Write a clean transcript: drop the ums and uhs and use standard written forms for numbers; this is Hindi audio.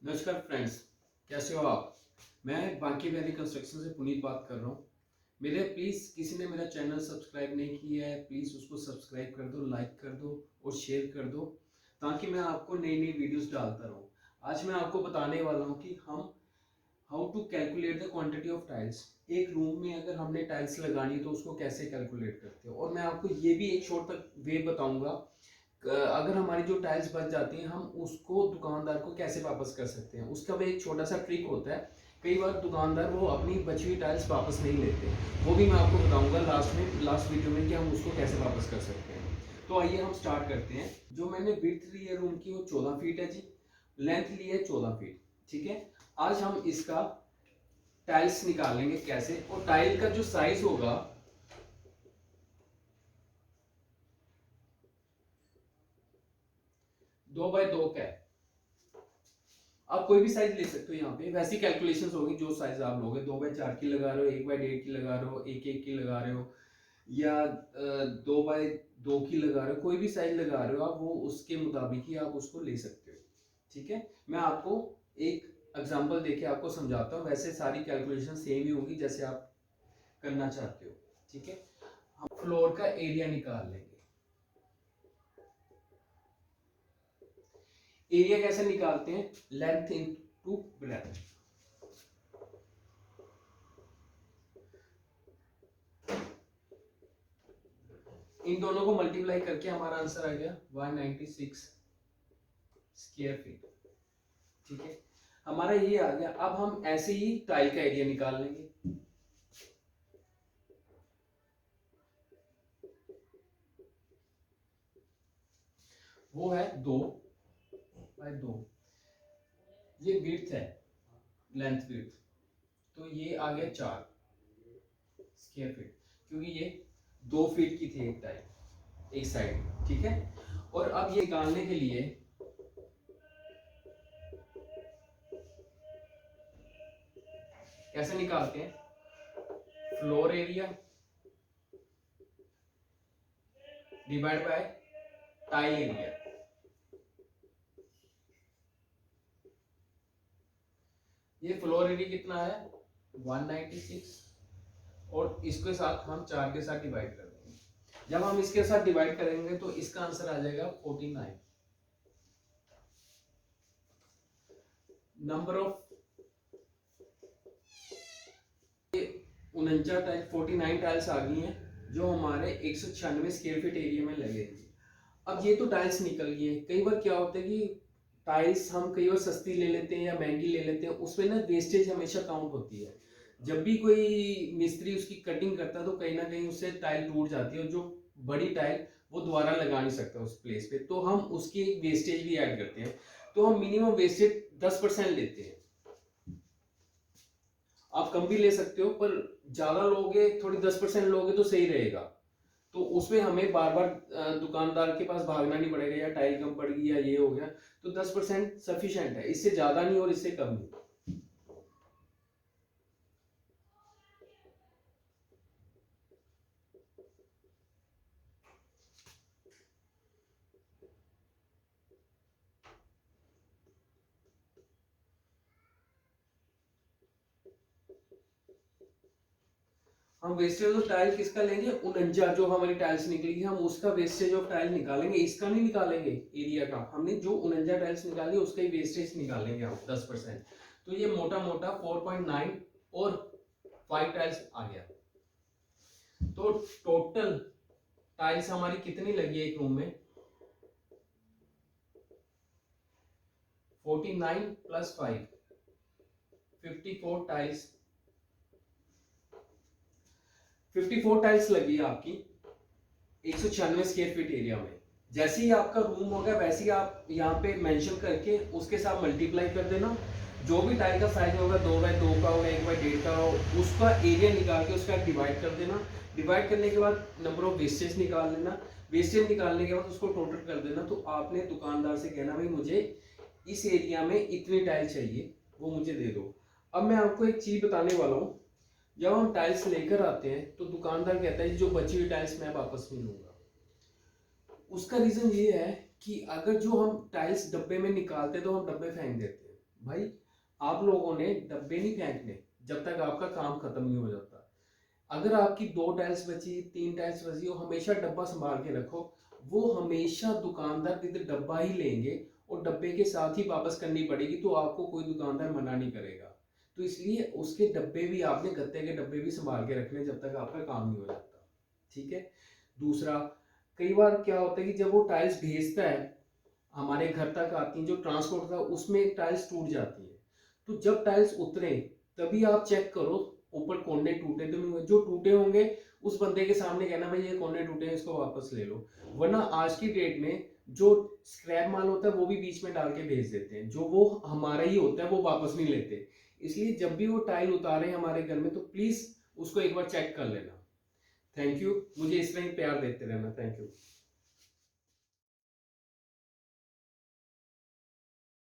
नमस्कार फ्रेंड्स, कैसे हो आप। मैं बांकी वैली कंस्ट्रक्शन से पुनीत बात कर रहा हूँ। मेरे प्लीज़ किसी ने मेरा चैनल सब्सक्राइब नहीं किया है, प्लीज़ उसको सब्सक्राइब कर दो, लाइक कर दो और शेयर कर दो, ताकि मैं आपको नई नई वीडियोस डालता रहूँ। आज मैं आपको बताने वाला हूँ कि हम how to calculate the quantity of tiles. एक रूम में अगर हमने टाइल्स लगानी है तो उसको कैसे कैलकुलेट करते हो, और मैं आपको ये भी एक शॉर्ट तक वे बताऊंगा अगर हमारी जो टाइल्स बच जाती हैं हम उसको दुकानदार को कैसे वापस कर सकते हैं। उसका भी एक छोटा सा ट्रिक होता है। कई बार दुकानदार वो अपनी बची हुई टाइल्स वापस नहीं लेते, वो भी मैं आपको बताऊंगा लास्ट वीडियो में कि हम उसको कैसे वापस कर सकते हैं। तो आइए हम स्टार्ट करते हैं। जो मैंने विड्थ ली है रूम की वो 14 फीट है जी, लेंथ ली है 14 फीट। ठीक है, आज हम इसका टाइल्स निकालेंगे कैसे, और टाइल का जो साइज होगा 2x2 का है। आप कोई भी साइज ले सकते हो, यहाँ पे वैसी कैलकुलेशंस होगी जो साइज आप लोगे। 2x4 की लगा रहे हो, 1x1.5 की लगा रहे हो, 1x1 की लगा रहे हो, या 2x2 की लगा रहे हो, कोई भी साइज लगा रहे हो आप, वो उसके मुताबिक ही आप उसको ले सकते हो। ठीक है, मैं आपको एक एग्जांपल देके आपको समझाता हूँ। वैसे सारी कैलकुलेशन सेम ही होगी जैसे आप करना चाहते हो। ठीक है, हम फ्लोर का एरिया निकाल लेंगे। एरिया कैसे निकालते हैं, लेंथ इनटू ब्रेड्थ। इन दोनों को मल्टीप्लाई करके हमारा आंसर आ गया 196 स्क्वायर फीट। ठीक है, हमारा ये आ गया। अब हम ऐसे ही टाइल का एरिया निकाल लेंगे। वो है 2x2। ये विड्थ है, लेंथ विड्थ, तो ये आ गया 4 स्क्वायर फीट, क्योंकि ये 2 फीट की थी एक टाइल एक साइड। ठीक है, और अब ये निकालने के लिए कैसे निकालते हैं, floor area divide by tile area. ये फ्लोर एरिया कितना है 196, और इसके साथ हम 4 के साथ डिवाइड कर देंगे। जब हम इसके साथ डिवाइड करेंगे तो इसका आंसर आ जाएगा 49। नंबर ऑफ 49 टाइल 49 टाइल्स आ गई हैं जो हमारे 196 स्क्वायर फीट एरिया में लगेगी। अब ये तो टाइल्स निकल गई है। कई बार क्या होता है कि टाइल्स हम कई बार सस्ती ले लेते हैं या महंगी ले लेते हैं, उसमें ना वेस्टेज हमेशा काउंट होती है। जब भी कोई मिस्त्री उसकी कटिंग करता है तो कहीं ना कहीं उससे टाइल टूट जाती है, और जो बड़ी टाइल वो दोबारा लगा नहीं सकता उस प्लेस पे, तो हम उसकी एक वेस्टेज भी ऐड करते हैं। तो हम मिनिमम वेस्टेज 10% लेते हैं। आप कम भी ले सकते हो, पर ज्यादा लोगे, थोड़ी 10% लोगे तो सही रहेगा। तो उसमें हमें बार बार दुकानदार के पास भागना नहीं पड़ेगा, या टाइल कम पड़ गई या ये हो गया। तो 10% सफिशिएंट है, इससे ज्यादा नहीं और इससे कम नहीं। हम वेस्टेज ऑफ टाइल किसका लेंगे, 49 जो हमारी टाइल्स निकलेगी हम उसका वेस्टेज ऑफ टाइल निकालेंगे, इसका नहीं निकालेंगे एरिया का। हमने जो 49 टाइल्स निकाली उसका ही वेस्टेज निकालेंगे हम 10%। तो ये मोटा मोटा 4.9 और 5 टाइल्स आ गया। तो टोटल टाइल्स हमारी कितनी लगी है एक रूम में, 49 प्लस 5 54 टाइल्स। 54 टाइल्स लगी है आपकी 196 स्क्वायर फीट एरिया में। जैसे ही आपका रूम होगा वैसे ही आप यहाँ पे मेंशन करके उसके साथ मल्टीप्लाई कर देना। जो भी टाइल का साइज होगा 2x2 का होगा, 1x1.5 का हो, उसका एरिया निकाल के उसका डिवाइड कर देना। डिवाइड करने के बाद नंबर ऑफ वेस्टेज निकाल लेना। वेस्टेज निकालने के बाद उसको टोटल कर देना। तो आपने दुकानदार से कहना भाई मुझे इस एरिया में इतनी टाइल चाहिए, वो मुझे दे दो। अब मैं आपको एक चीज बताने वाला हूँ। जब हम टाइल्स लेकर आते हैं तो दुकानदार कहता है जो बची हुई टाइल्स मैं वापस नहीं लूंगा। उसका रीजन ये है कि अगर जो हम टाइल्स डब्बे में निकालते हैं तो हम डब्बे फेंक देते हैं। भाई आप लोगों ने डब्बे नहीं फेंकने जब तक आपका काम खत्म नहीं हो जाता। अगर आपकी 2 टाइल्स बची, 3 टाइल्स बची हो, हमेशा डब्बा संभाल के रखो। वो हमेशा दुकानदार भी डब्बा ही लेंगे और डब्बे के साथ ही वापस करनी पड़ेगी, तो आपको कोई दुकानदार मना नहीं करेगा। तो इसलिए उसके डब्बे भी आपने, गत्ते के डब्बे भी संभाल के रखने जब तक आपका काम नहीं हो जाता। ठीक है। दूसरा, कई बार क्या होता है कि जब वो टाइल्स भेजता है, हमारे घर तक आती हैं, जो ट्रांसपोर्ट था उसमें टाइल्स टूट जाती है। तो जब टाइल्स उतरे तभी आप चेक करो ऊपर कोने टूटे तो नहीं हुए। जो टूटे होंगे उस बंदे के सामने कहना भाई ये कोने टूटे हैं, इसको वापस ले लो। वरना आज की डेट में जो स्क्रैप माल होता है वो भी बीच में डाल के भेज देते हैं, जो वो हमारा ही होता है वो वापस नहीं लेते। इसलिए जब भी वो टाइल उतारे हमारे घर में तो प्लीज उसको एक बार चेक कर लेना। थैंक यू, मुझे इस तरह ही प्यार देते रहना। Thank you.